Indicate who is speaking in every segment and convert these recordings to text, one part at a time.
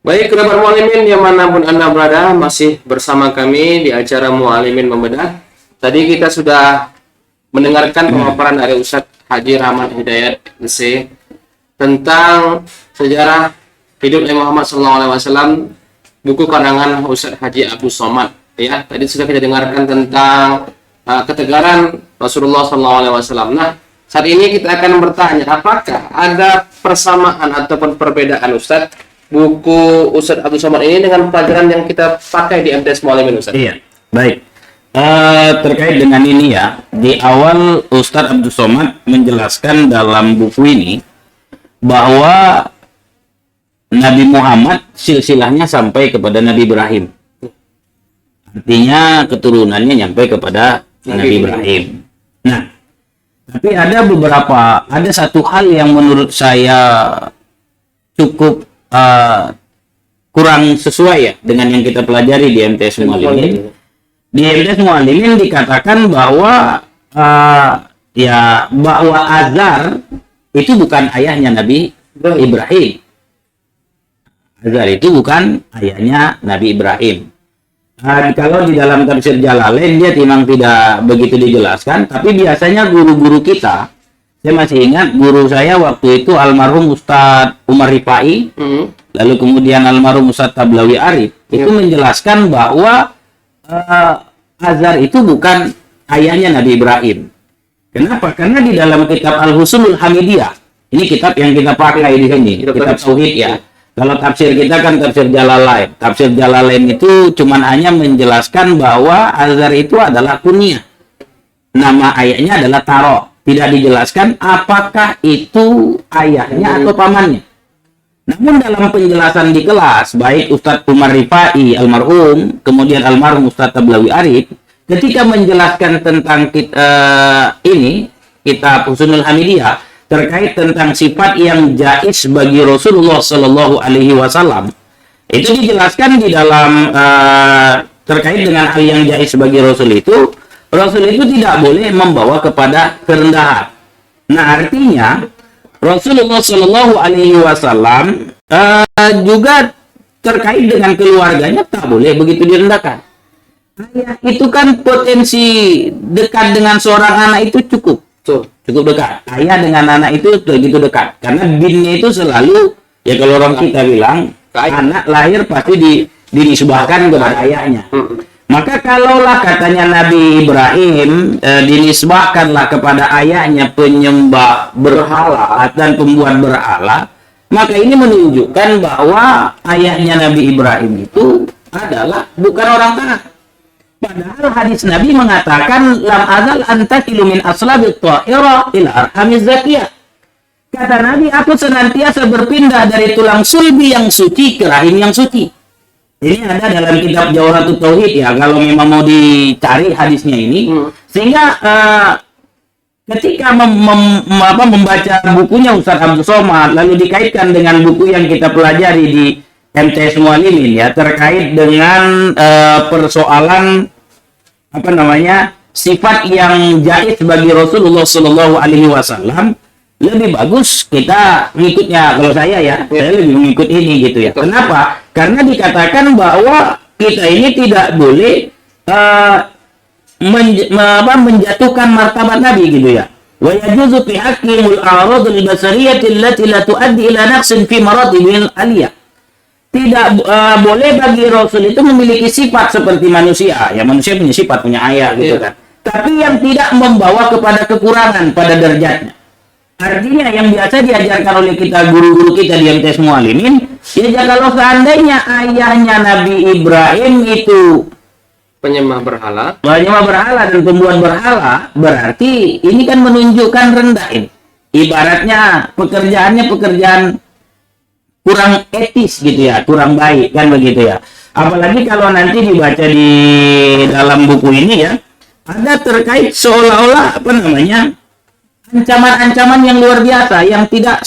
Speaker 1: Baik, kerabat Mualimin dimanapun Anda berada, masih bersama kami di acara Mualimin Membedah. Tadi kita sudah mendengarkan pemaparan dari Ustadz Haji Rahmat Hidayat MC tentang sejarah hidup Nabi Muhammad SAW, buku karangan Ustadz Haji Abdul Somad. Ya, tadi sudah kita dengarkan tentang ketegaran Rasulullah SAW. Nah, saat ini kita akan bertanya, apakah ada persamaan ataupun perbedaan Ustadz buku Ustadz Abdul Somad ini dengan pelajaran yang kita pakai di MTS Mualimin, Ustadz?
Speaker 2: Iya, baik. Terkait dengan ini ya, di awal Ustadz Abdul Somad menjelaskan dalam buku ini bahwa Nabi Muhammad silsilahnya sampai kepada Nabi Ibrahim. Artinya keturunannya nyampe kepada Nabi Ibrahim. Nah, tapi ada satu hal yang menurut saya cukup kurang sesuai ya dengan yang kita pelajari di MTS Mualimin. Di MTS Mualimin dikatakan bahwa bahwa Azar itu bukan ayahnya Nabi Ibrahim. Azar itu bukan ayahnya Nabi Ibrahim. Kalau di dalam tafsir Jalalain dia memang tidak begitu dijelaskan, tapi biasanya guru-guru kita, saya masih ingat guru saya waktu itu almarhum Ustadz Umar Rifai, lalu kemudian almarhum Ustadz Tablawi Arif, itu menjelaskan bahwa Azar itu bukan ayahnya Nabi Ibrahim. Kenapa? Karena di dalam kitab Al-Husulul Hamidiyah, ini kitab yang kita pakai di sini, kitab Tauhid ya. Kalau tafsir kita kan tafsir Jalalain. Tafsir Jalalain itu cuman hanya menjelaskan bahwa Azar itu adalah kunyah. Nama ayahnya adalah Taro. Tidak dijelaskan apakah itu ayahnya atau pamannya. Namun dalam penjelasan di kelas, baik Ustadz Umar Rifai almarhum, kemudian almarhum Ustadz Tablawi Arif, ketika menjelaskan tentang kitab Husnul Hamidiyah, terkait tentang sifat yang jaiz bagi Rasulullah Shallallahu Alaihi Wasallam, itu dijelaskan di dalam terkait dengan hal yang jaiz bagi Rasul itu tidak boleh membawa kepada kerendahan. Nah, artinya Rasulullah Shallallahu Alaihi Wasallam juga terkait dengan keluarganya tak boleh begitu direndahkan. Ayah itu kan potensi dekat dengan seorang anak itu cukup dekat. Ayah dengan anak itu begitu dekat. Karena binnya itu selalu, ya kalau orang kita bilang, anak lahir pasti dinisbahkan kepada ayahnya. Maka kalaulah katanya Nabi Ibrahim dinisbahkanlah kepada ayahnya penyembah berhala dan pembuat berhala, maka ini menunjukkan bahwa ayahnya Nabi Ibrahim itu adalah bukan orang taat. Padahal hadis Nabi mengatakan lam azal antakilu min aslabit ta'ira ila arhamiz zakiyah. Kata Nabi, aku senantiasa berpindah dari tulang sulbi yang suci ke rahim yang suci. Ini ada dalam kitab Jawharatul Tauhid ya, kalau memang mau dicari hadisnya ini. Sehingga ketika membaca bukunya Ustadz Abdul Somad, lalu dikaitkan dengan buku yang kita pelajari di MTS Mualimin ya, terkait dengan persoalan sifat yang jaiz bagi Rasulullah Shallallahu Alaihi Wasallam, lebih bagus kita ngikutnya. Kalau saya lebih mengikut ini gitu ya. Kenapa? Karena dikatakan bahwa kita ini tidak boleh menjatuhkan martabat Nabi gitu ya. Wa yajuzu fi haqqihil a'radul basariyati allati la tuaddi ila naqsin fi maratibil aliyah. Tidak boleh bagi Rasul itu memiliki sifat seperti manusia. Ya, manusia punya sifat, punya ayah gitu kan. Tapi yang tidak membawa kepada kekurangan pada derajatnya. Artinya yang biasa diajarkan oleh kita guru-guru kita di MTS Mualimin, ya kalau seandainya ayahnya Nabi Ibrahim itu
Speaker 1: Penyembah berhala
Speaker 2: dan pembuat berhala, berarti ini kan menunjukkan rendah ini. Ibaratnya pekerjaannya pekerjaan kurang etis gitu ya, kurang baik kan begitu ya. Apalagi kalau nanti dibaca di dalam buku ini ya, ada terkait seolah-olah ancaman-ancaman yang luar biasa yang tidak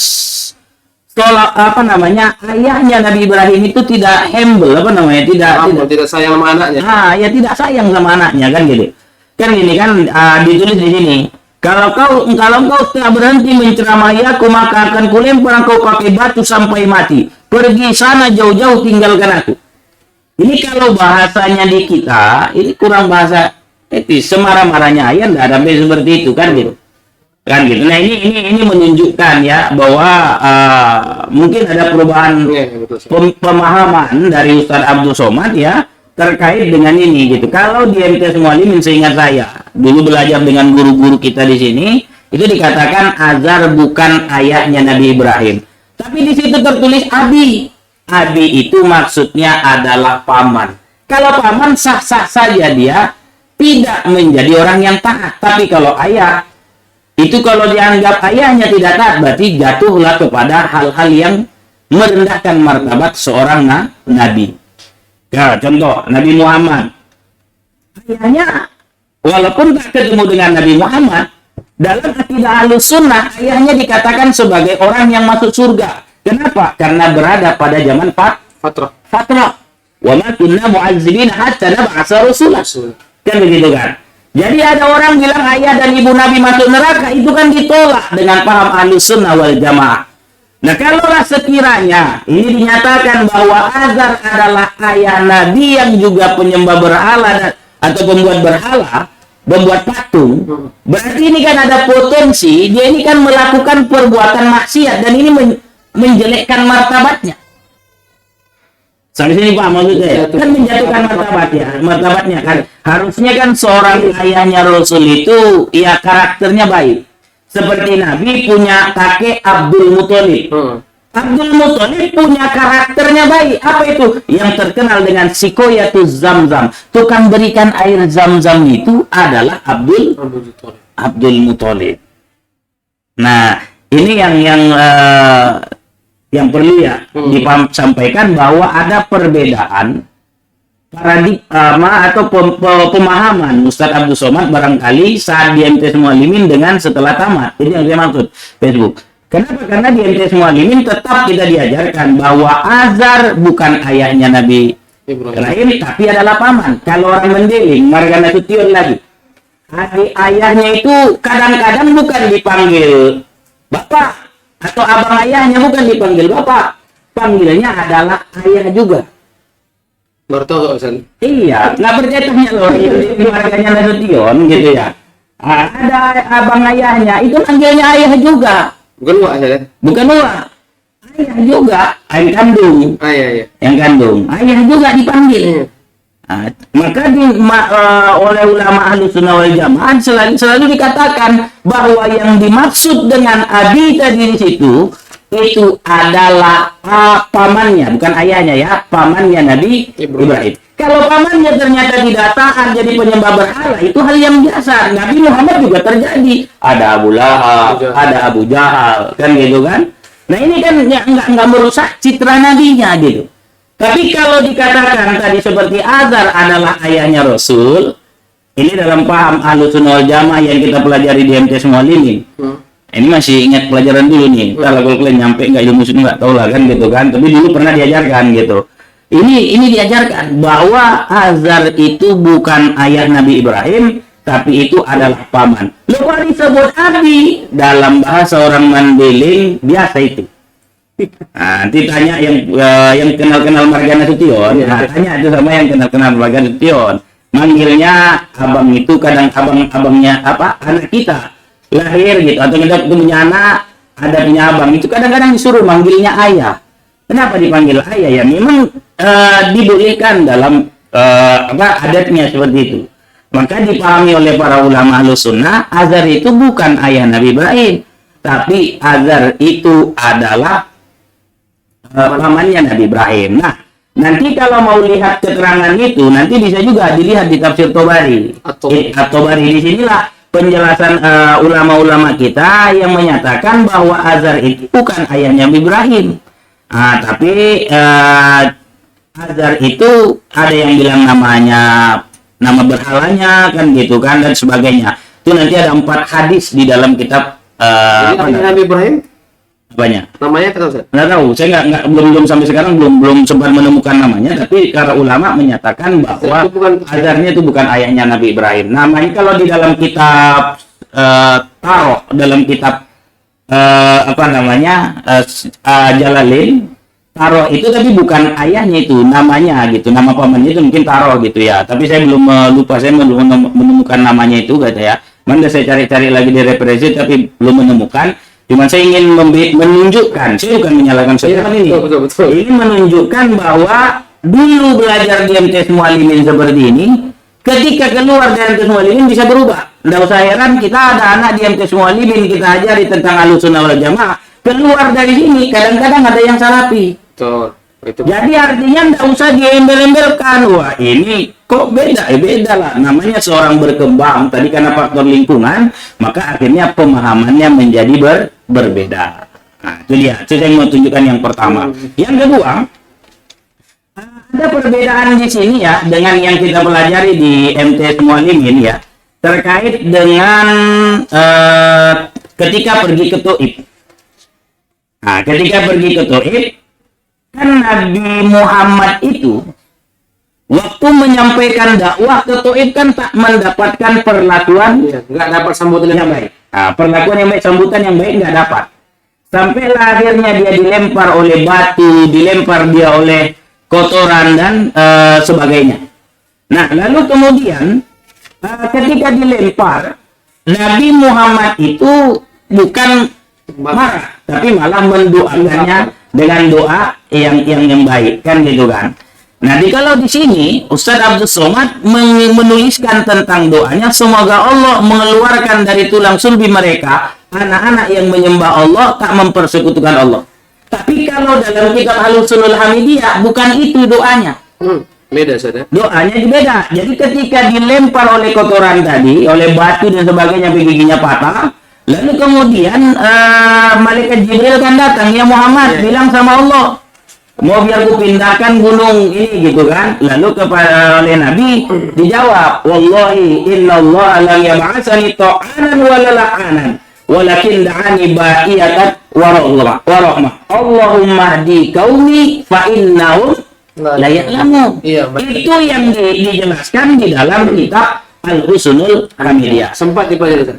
Speaker 2: ayahnya Nabi Ibrahim itu tidak humble
Speaker 1: tidak sayang sama anaknya.
Speaker 2: Ya tidak sayang sama anaknya kan gitu. Kan ini kan ditulis di sini Kalau kau tak berhenti menceramahi aku, maka akan kulempar kau pakai batu sampai mati. Pergi sana jauh-jauh, tinggalkan aku. Ini kalau bahasanya di kita, ini kurang bahasa etis. Semarah-marahnya ayah tidak sampai seperti itu kan gitu. Kan gitu. Nah ini menunjukkan ya bahwa mungkin ada perubahan pemahaman dari Ustadz Abdul Somad ya terkait dengan ini gitu. Kalau di MTS Mualimin seingat saya dulu belajar dengan guru-guru kita di sini itu dikatakan Azar bukan ayahnya Nabi Ibrahim. Tapi di situ tertulis Abi. Abi itu maksudnya adalah paman. Kalau paman sah-sah saja dia tidak menjadi orang yang taat. Tapi kalau ayah itu kalau dianggap ayahnya tidak taat, berarti jatuhlah kepada hal-hal yang merendahkan martabat seorang nabi. Ya, contoh Nabi Muhammad. Ayahnya walaupun tak ketemu dengan Nabi Muhammad, dalam akidah Ahlussunnah ayahnya dikatakan sebagai orang yang masuk surga. Kenapa? Karena berada pada zaman fatrah. Wa ma kunna mu'azzibina hatta nab'atsa rasulah. Kan begitu kan? Jadi ada orang bilang ayah dan ibu Nabi masuk neraka, itu kan ditolak dengan paham Ahlussunnah wal Jamaah. Nah, kalaulah sekiranya ini dinyatakan bahwa Azar adalah ayah Nabi yang juga penyembah berhala atau pembuat berhala, membuat patung, berarti ini kan ada potensi dia ini kan melakukan perbuatan maksiat dan ini menjelekkan martabatnya. Sampai sini Pak maksudnya kan menjatuhkan martabatnya kan. Harusnya kan seorang ayahnya Rasul itu ya karakternya baik. Seperti Nabi punya kakek Abdul Muthalib. Abdul Muthalib punya karakternya baik. Apa itu? Yang terkenal dengan sikoyatuz Zamzam. Tukang berikan air Zamzam itu adalah Abdul Muthalib. Nah, ini yang perlu ya disampaikan bahwa ada perbedaan paradigma atau pemahaman Ustadz Abdul Somad barangkali saat di MTS Mualimin dengan setelah tamat. Ini yang saya maksud Facebook. Kenapa? Karena di MTS Mualimin tetap kita diajarkan bahwa Azar bukan ayahnya Nabi Ibrahim tapi adalah paman. Kalau orang mendeling Marga Nasution lagi, adik ayahnya itu kadang-kadang bukan dipanggil bapak atau abang ayahnya, bukan dipanggil bapak, panggilnya adalah ayah juga.
Speaker 1: Baru tahu kok Ustaz.
Speaker 2: Iya, nggak percaya tanya loh di marganya Nasution gitu ya. Ada abang ayahnya itu panggilnya ayah juga.
Speaker 1: Bukan Wak ya?
Speaker 2: Bukan Wak, ayah juga, ayah kandung.
Speaker 1: Iya.
Speaker 2: Yang kandung, ayah juga dipanggil. Maka oleh ulama Ahlussunnah wal Jamaah selalu dikatakan bahwa yang dimaksud dengan abi tadi di situ itu adalah pamannya, bukan ayahnya ya, pamannya Nabi Ibrahim. Kalau pamannya ternyata tidak taat jadi penyembah berhala, itu hal yang biasa. Nabi Muhammad juga terjadi. Ada Abu Lahab, ada Abu Jahal, kan gitu kan? Nah ini kan nggak merusak citra nabinya gitu. Tapi kalau dikatakan tadi seperti Azar adalah ayahnya Rasul, ini dalam paham Ahlussunnah wal Jamaah yang kita pelajari di MTS Mualimin. Ini masih ingat pelajaran dulu nih. Kalau kalian nyampe nggak ilmu itu nggak tahu lah kan gitu kan. Tapi dulu pernah diajarkan gitu. Ini diajarkan bahwa Azar itu bukan ayah Nabi Ibrahim, tapi itu adalah paman. Lupa disebut abi dalam bahasa orang Mandailing biasa itu. Nanti tanya yang kenal-kenal Marga Nasution, tanya itu sama yang kenal-kenal Marga Nasution. Manggilnya abang itu kadang abangnya anak kita lahir gitu, atau kita punya anak ada punya abang itu kadang-kadang disuruh manggilnya ayah. Kenapa dipanggil ayah ya? Memang dibolehkan dalam adatnya seperti itu. Maka dipahami oleh para ulama Ahlussunnah, Azar itu bukan ayah Nabi Ibrahim, tapi Azar itu adalah pamannya Nabi Ibrahim. Nah, nanti kalau mau lihat keterangan itu, nanti bisa juga dilihat di tafsir Tobari. At-Tobari di sinilah penjelasan ulama-ulama kita yang menyatakan bahwa Azar itu bukan ayahnya Nabi Ibrahim. Tapi Azar itu ada yang bilang nama berhalanya kan gitu kan dan sebagainya. Itu nanti ada 4 hadis di dalam kitab
Speaker 1: Nabi Ibrahim.
Speaker 2: Banyak.
Speaker 1: Namanya kata Ustaz?
Speaker 2: Nggak tahu, saya belum sampai sekarang belum sempat menemukan namanya, tapi para ulama menyatakan bahwa Azarnya itu bukan ayahnya Nabi Ibrahim. Namanya kalau di dalam kitab taruh dalam kitab Jalalain. Taruh itu tapi bukan ayahnya itu, namanya gitu, nama pamannya itu mungkin taruh gitu ya. Tapi saya belum lupa, saya belum menemukan namanya itu kata ya. Mana saya cari-cari lagi di referensi tapi belum menemukan. Cuman saya ingin menunjukkan, saya bukan menyalahkan saudara ini.
Speaker 1: Betul.
Speaker 2: Ingin menunjukkan bahwa dulu belajar di MTS Mualimin seperti ini, ketika keluar dari MTS Mualimin bisa berubah. Nggak usah heran kita ada anak di MTS Mualimin kita ajari tentang Ahlussunnah wal Jamaah, keluar dari sini kadang-kadang ada yang salafi.
Speaker 1: Betul. Itu.
Speaker 2: Jadi artinya nggak usah diembel-embelkan. Wah ini kok beda? Beda lah. Namanya seorang berkembang. Tadi karena faktor lingkungan, maka akhirnya pemahamannya menjadi berbeda. Nah, itu dia. Itu yang mau tunjukkan yang pertama. Yang kedua, ada perbedaan di sini ya dengan yang kita pelajari di MTS Mualimin ya, terkait dengan ketika pergi ke Taif. Nah, ketika pergi ke Taif, kan Nabi Muhammad itu waktu menyampaikan dakwah ke Taif kan tak mendapatkan perlakuan
Speaker 1: Nggak dapat sambutan
Speaker 2: yang baik. Nah, perlakuan yang baik, sambutan yang baik nggak dapat. Sampai akhirnya dia dilempar oleh batu, dilempar dia oleh kotoran dan sebagainya. Nah, lalu kemudian ketika dilempar, Nabi Muhammad itu bukan marah, tapi malah mendoakannya dengan doa yang baik, kan gitu kan. Nah, kalau di sini Ustadz Abdul Somad menuliskan tentang doanya, semoga Allah mengeluarkan dari tulang sulbi mereka anak-anak yang menyembah Allah, tak mempersekutukan Allah. Tapi kalau dalam kitab Ahlussunnah Hamidiyah bukan itu doanya.
Speaker 1: Beda saudara.
Speaker 2: Doanya beda. Jadi ketika dilempar oleh kotoran tadi, oleh batu dan sebagainya, giginya patah, lalu kemudian malaikat Jibril kan datang, ya Muhammad, bilang sama Allah, mau biar ku pindahkan gunung ini gitu kan. Lalu kepada oleh Nabi dijawab, wallahi innallaha lam yab'atsani ta'anan wa la'anan walakin da'ani ba'iyatan wa rahmah. Allahumma hdi qaumi fa innahum la ya'lamun. Itu yang dijelaskan di dalam kitab Ahlussunnah Hamidiyah.
Speaker 1: Sempat dipelajari.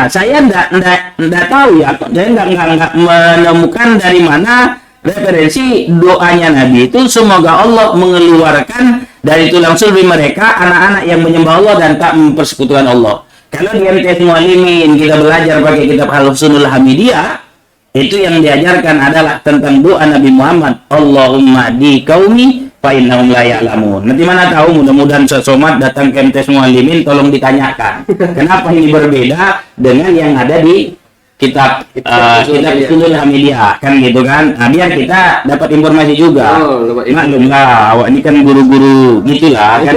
Speaker 2: Saya enggak tahu ya. Saya enggak menemukan dari mana referensi doanya Nabi itu, semoga Allah mengeluarkan dari tulang sulbi mereka anak-anak yang menyembah Allah dan tak mempersekutukan Allah. Kalau di MTS Mualimin kita belajar pakai kitab Ahlussunnah Hamidiyah, itu yang diajarkan adalah tentang doa Nabi Muhammad, Allahumma di qaumi fa innahum la ya'lamun. Nanti mana tahu, mudah-mudahan Somat datang ke MTS Mualimin tolong ditanyakan kenapa ini berbeda dengan yang ada di kitab Ahlussunnah Hamidiyah, kan gitu kan. Nah, biar kita dapat informasi juga. Maklum lah, awak ini kan guru-guru gitulah kan,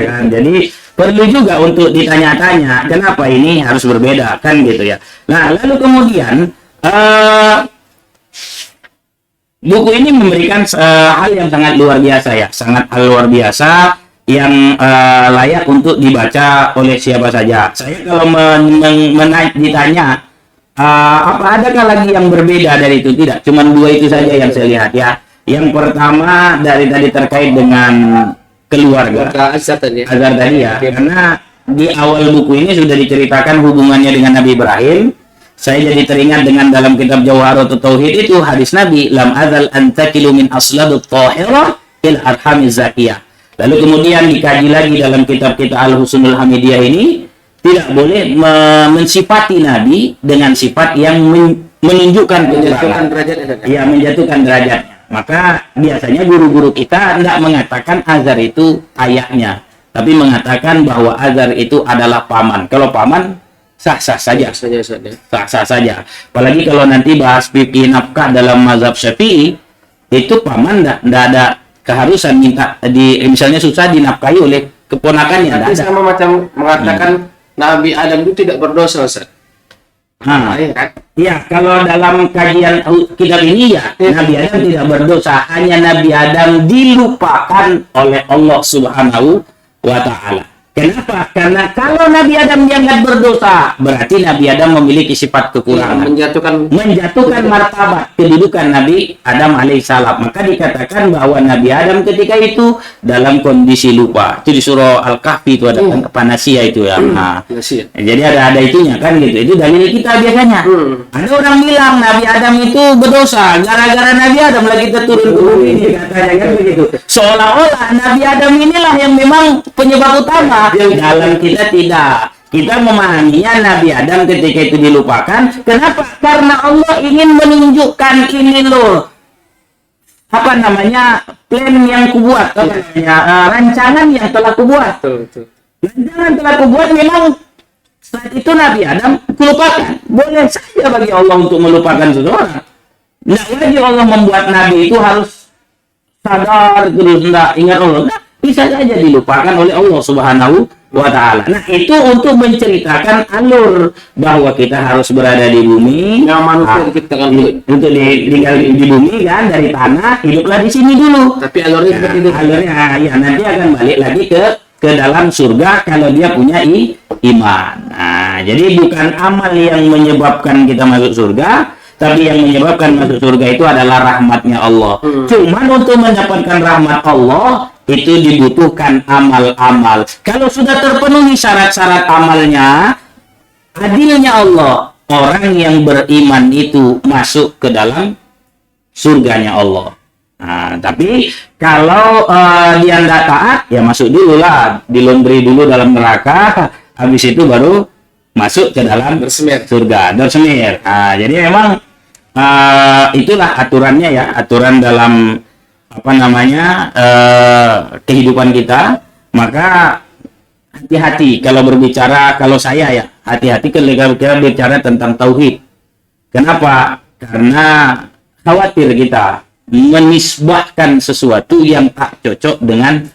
Speaker 2: kan. Jadi perlu juga untuk ditanya-tanya kenapa ini harus berbeda, kan gitu ya. Nah, lalu kemudian buku ini memberikan hal yang sangat luar biasa ya, sangat luar biasa yang layak untuk dibaca oleh siapa saja. Saya kalau ditanya apa adakah lagi yang berbeda dari itu, tidak, cuman dua itu saja yang saya lihat ya. Yang pertama dari tadi terkait dengan keluarga Azhar tadi ya, karena di awal buku ini sudah diceritakan hubungannya dengan Nabi Ibrahim. Saya jadi teringat dengan dalam kitab Jawharatut Tauhid itu hadis Nabi, lam adzal antakilu min asladut tahirah il arhamiz zakiyah. Lalu kemudian dikaji lagi dalam kitab-kitab Ahlussunnah Hamidiyah ini, tidak boleh mensifati Nabi dengan sifat yang menunjukkan kekurangan, ya, menjatuhkan derajatnya. Maka biasanya guru-guru kita tidak mengatakan Azhar itu ayahnya, tapi mengatakan bahwa Azhar itu adalah paman. Kalau paman sah-sah saja. Sah-sah saja. Apalagi kalau nanti bahas fikih nafkah dalam mazhab Syafi'i, itu paman tidak ada keharusan minta misalnya susah dinafkahi oleh keponakannya.
Speaker 1: Nanti sama macam mengatakan Nabi Adam itu tidak berdosa, Ustaz.
Speaker 2: Ya, kalau dalam kajian kitab ini ya, Nabi Adam tidak berdosa, hanya Nabi Adam dilupakan oleh Allah Subhanahu wa Ta'ala. Kenapa? Karena kalau Nabi Adam dianggap berdosa, berarti Nabi Adam memiliki sifat kekurangan. Menjatuhkan martabat kedudukan Nabi Adam alaihissalam. Maka dikatakan bahwa Nabi Adam ketika itu dalam kondisi lupa. Itu di surah Al-Kahfi itu ada panasia itu ya. Nah, jadi ada itunya kan gitu. Itu dalil kita biasanya. Ada orang bilang Nabi Adam itu berdosa gara-gara Nabi Adam lagi turun ke bumi ini katanya kan begitu. Seolah-olah Nabi Adam inilah yang memang penyebab utama. Dalam kita tidak. Kita memahaminya Nabi Adam ketika itu dilupakan. Kenapa? Karena Allah ingin menunjukkan ini loh. Apa namanya? Plan yang kubuat. Apa namanya? Rancangan yang telah kubuat. Rancangan telah kubuat memang saat itu Nabi Adam lupakan. Boleh saja bagi Allah untuk melupakan seseorang. Tidak lagi Allah membuat Nabi itu harus sadar terus tidak ingat Allah. Nah, bisa saja dilupakan oleh Allah Subhanahu wa Ta'ala. Nah, itu untuk menceritakan alur bahwa kita harus berada di bumi.
Speaker 1: Yang manusia diciptakan
Speaker 2: untuk tinggal di bumi kan, dari tanah, hiduplah di sini dulu.
Speaker 1: Tapi alurnya seperti itu.
Speaker 2: Alurnya ya nanti akan balik lagi ke dalam surga kalau dia punya iman. Nah, jadi bukan amal yang menyebabkan kita masuk surga, tapi yang menyebabkan masuk surga itu adalah rahmatnya Allah. Cuman untuk mendapatkan rahmat Allah itu dibutuhkan amal-amal. Kalau sudah terpenuhi syarat-syarat amalnya, adilnya Allah, orang yang beriman itu masuk ke dalam surganya Allah. Nah, tapi kalau dia tidak taat, ya masuk dulu lah, dilondri dulu dalam neraka, habis itu baru masuk ke dalam surga, dorsemir. Nah, jadi memang itulah aturannya ya, aturan dalam apa namanya kehidupan kita. Maka hati-hati kalau berbicara, kalau saya ya hati-hati ketika kita bicara tentang tauhid. Kenapa? Karena khawatir kita menisbahkan sesuatu yang tak cocok dengan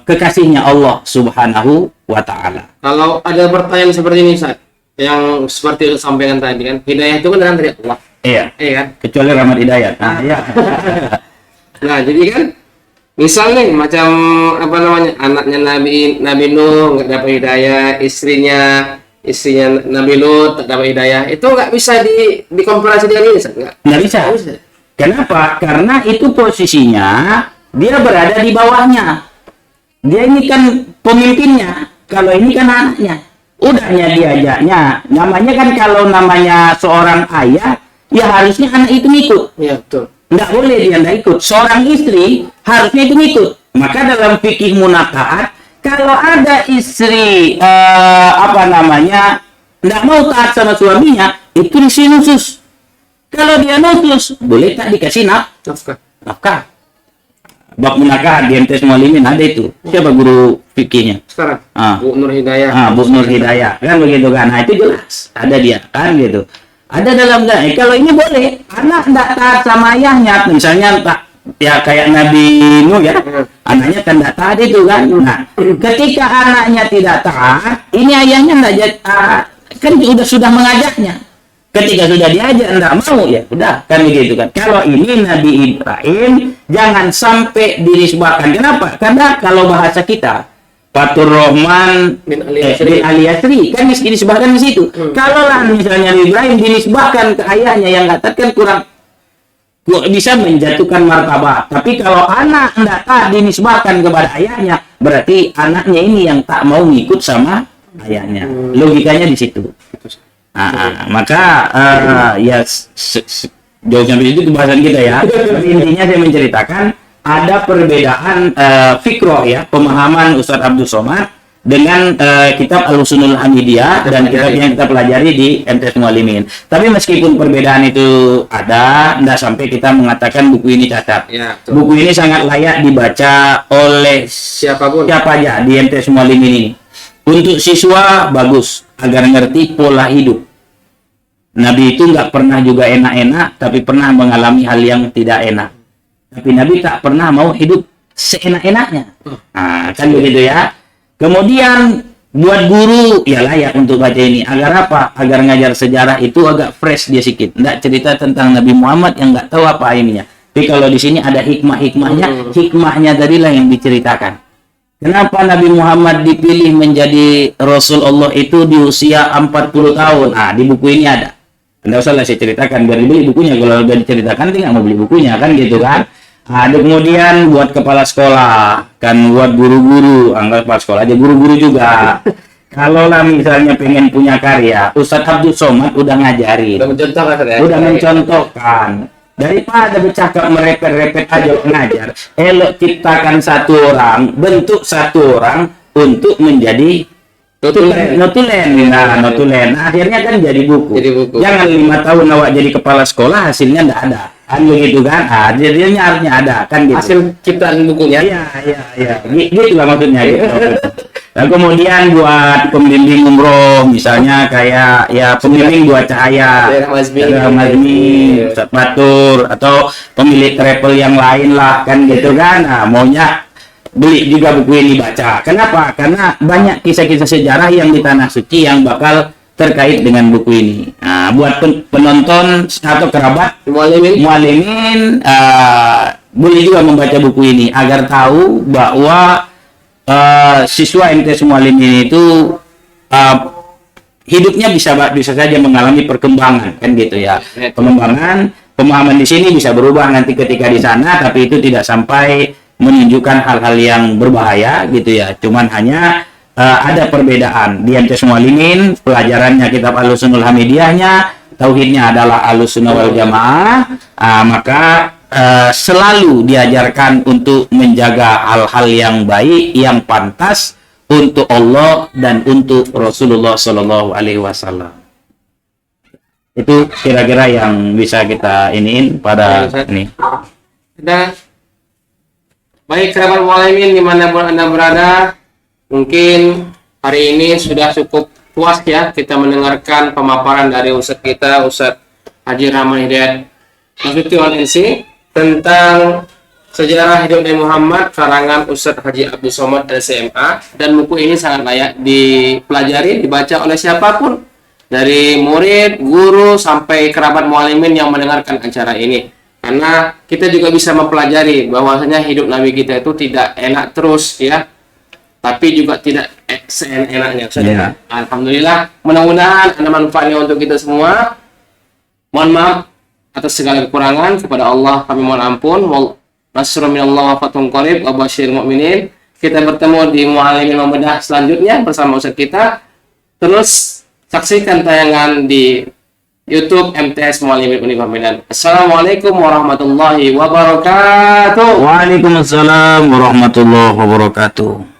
Speaker 2: kekasihnya Allah Subhanahu wa Ta'ala.
Speaker 1: Kalau ada pertanyaan seperti ini, Ustaz, yang seperti yang sampaikan tadi kan, hidayah itu kan dari Allah.
Speaker 2: Iya.
Speaker 1: Iya kan?
Speaker 2: Kecuali rahmat hidayat. Nah, iya.
Speaker 1: Nah, jadi kan misalnya macam apa namanya, anaknya Nabi Nuh nggak dapat hidayah, istrinya Nabi Lut tak dapat hidayah, itu nggak bisa dikomparasi dengan ini,
Speaker 2: Nggak bisa. Kenapa? Karena itu posisinya dia berada di bawahnya. Dia ini kan pemimpinnya, kalau ini kan anaknya. Udahnya diajaknya. Namanya kan kalau namanya seorang ayah, ya harusnya anak itu ngikut.
Speaker 1: Iya, betul.
Speaker 2: Nggak boleh dia nggak ikut. Seorang istri harusnya itu ngikut. Maka dalam fikih munakahat, kalau ada istri apa namanya nggak mau taat sama suaminya, itu disinus. Kalau dia nutus, boleh tak dikasih nafkah. Bab munakahat di MTS Mualimin ada itu. Siapa guru fikihnya?
Speaker 1: Sekarang Bu Nur Hidayah.
Speaker 2: Bu Nur Hidayah kan begitu kan. Nah, itu jelas ada dia kan gitu. Ada dalam kalau ini boleh anak tidak taat sama ayahnya, misalnya tak ya kayak Nabi Nuh ya, anaknya kan tidak taat itu kan. Nah, ketika anaknya tidak taat, ini ayahnya tidak kan sudah mengajaknya. Ketika sudah diajak tidak mau, ya udah kan begitu kan. Kalau ini Nabi Ibrahim jangan sampai dinisbahkan. Kenapa? Karena kalau bahasa kita Fatur Rahman bin Ali Yasri kan dinisbahkan di situ. Kalau lah misalnya Ibrahim dinisbahkan ke ayahnya yang kata kan kurang bisa menjatuhkan martabat. Tapi kalau anak tidak taat dinisbahkan kepada ayahnya, berarti anaknya ini yang tak mau ngikut sama ayahnya. Logikanya di situ. Maka ya jauh sampai itu bahasan kita ya. Tapi intinya saya menceritakan ada perbedaan fikroh ya, pemahaman Ustadz Abdul Somad dengan kitab Al-Usunul Hamidiyah dan kitab yang kita pelajari di MTS Mualimin. Tapi meskipun perbedaan itu ada, tidak sampai kita mengatakan buku ini cacat.
Speaker 1: Ya,
Speaker 2: buku ini sangat layak dibaca oleh siapa aja di MTS Mualimin ini. Untuk siswa bagus agar ngerti pola hidup. Nabi itu nggak pernah juga enak-enak, tapi pernah mengalami hal yang tidak enak. Tapi Nabi tak pernah mau hidup seenak-enaknya. Nah, kan begitu ya. Kemudian buat guru ya layak untuk baca ini. Agar apa? Agar ngajar sejarah itu agak fresh dia sedikit. Nggak cerita tentang Nabi Muhammad yang nggak tahu apa ininya. Tapi kalau di sini ada hikmah-hikmahnya, hikmahnya tadilah yang diceritakan. Kenapa Nabi Muhammad dipilih menjadi Rasul Allah itu di usia 40 tahun? Ah, di buku ini ada. Anda usah lah saya ceritakan, biar dibeli bukunya. Kalau udah diceritakan, tinggal mau beli bukunya, kan gitu kan. Ada kemudian buat kepala sekolah, kan buat guru-guru, anggap kepala sekolah aja, guru-guru juga. Kalau lah misalnya pengen punya karya, Ustadz Abdul Somad udah ngajarin.
Speaker 1: Udah mencontohkan ya.
Speaker 2: Udah mencontohkan. Daripada bercakap merepet-repet aja ngajar, elok ciptakan satu orang, bentuk satu orang untuk menjadi
Speaker 1: Notulen.
Speaker 2: notulen. Nah, akhirnya kan jadi buku.
Speaker 1: Jadi buku.
Speaker 2: Jangan 5 tahun awak jadi kepala sekolah, hasilnya enggak ada. Kan begitu kan? Ah, jadinya harusnya ada kan gitu.
Speaker 1: Hasil ciptaan bukunya.
Speaker 2: Iya. Gitulah maksudnya gitu. Dan kemudian buat pembimbing umroh, misalnya kayak ya pembimbing buat Cahaya,
Speaker 1: Daerah
Speaker 2: Mazmi, Ustadz Batur, atau pemilik travel yang lain lah kan gitu kan. Nah, maunya beli juga buku ini baca. Kenapa? Karena banyak kisah-kisah sejarah yang di Tanah Suci yang bakal terkait dengan buku ini. Nah, buat penonton atau kerabat mualimin, boleh juga membaca buku ini agar tahu bahwa siswa MTS Mualim ini itu hidupnya bisa saja mengalami perkembangan kan gitu ya. Pengembangan pemahaman di sini bisa berubah nanti ketika di sana, tapi itu tidak sampai menunjukkan hal-hal yang berbahaya gitu ya. Cuman hanya ada perbedaan di MTS Mualimin, pelajarannya kitab Ahlussunnah Hamidiyahnya, tauhidnya adalah Ahlussunnah wal Jamaah, maka selalu diajarkan untuk menjaga hal-hal yang baik, yang pantas untuk Allah dan untuk Rasulullah Shallallahu Alaihi Wasallam. Itu kira-kira yang bisa kita iniin pada ini.
Speaker 1: Dan baik kerabat mualimin dimanapun Anda berada, mungkin hari ini sudah cukup puas ya kita mendengarkan pemaparan dari Ustadz kita, Ustadz Haji Rahman Hidayat Nasution NC, tentang sejarah hidup Nabi Muhammad karangan Ustadz Haji Abdul Somad LCMA. Dan buku ini sangat layak dipelajari, dibaca oleh siapapun, dari murid, guru, sampai kerabat mualimin yang mendengarkan acara ini. Karena kita juga bisa mempelajari bahwasanya hidup Nabi kita itu tidak enak terus ya, tapi juga tidak seenaknya.
Speaker 2: Yeah.
Speaker 1: Alhamdulillah, mudah-mudahan ada manfaatnya untuk kita semua. Mohon maaf atas segala kekurangan, kepada Allah kami mohon ampun. Nasrun minallah wa fathun qarib wa basyiril mu'minin. Kita bertemu di Mualimin Membedah selanjutnya bersama Ustaz kita. Terus saksikan tayangan di YouTube MTS Mualimin Universitas Medan. Assalamualaikum warahmatullahi wabarakatuh.
Speaker 2: Waalaikumsalam warahmatullahi wabarakatuh.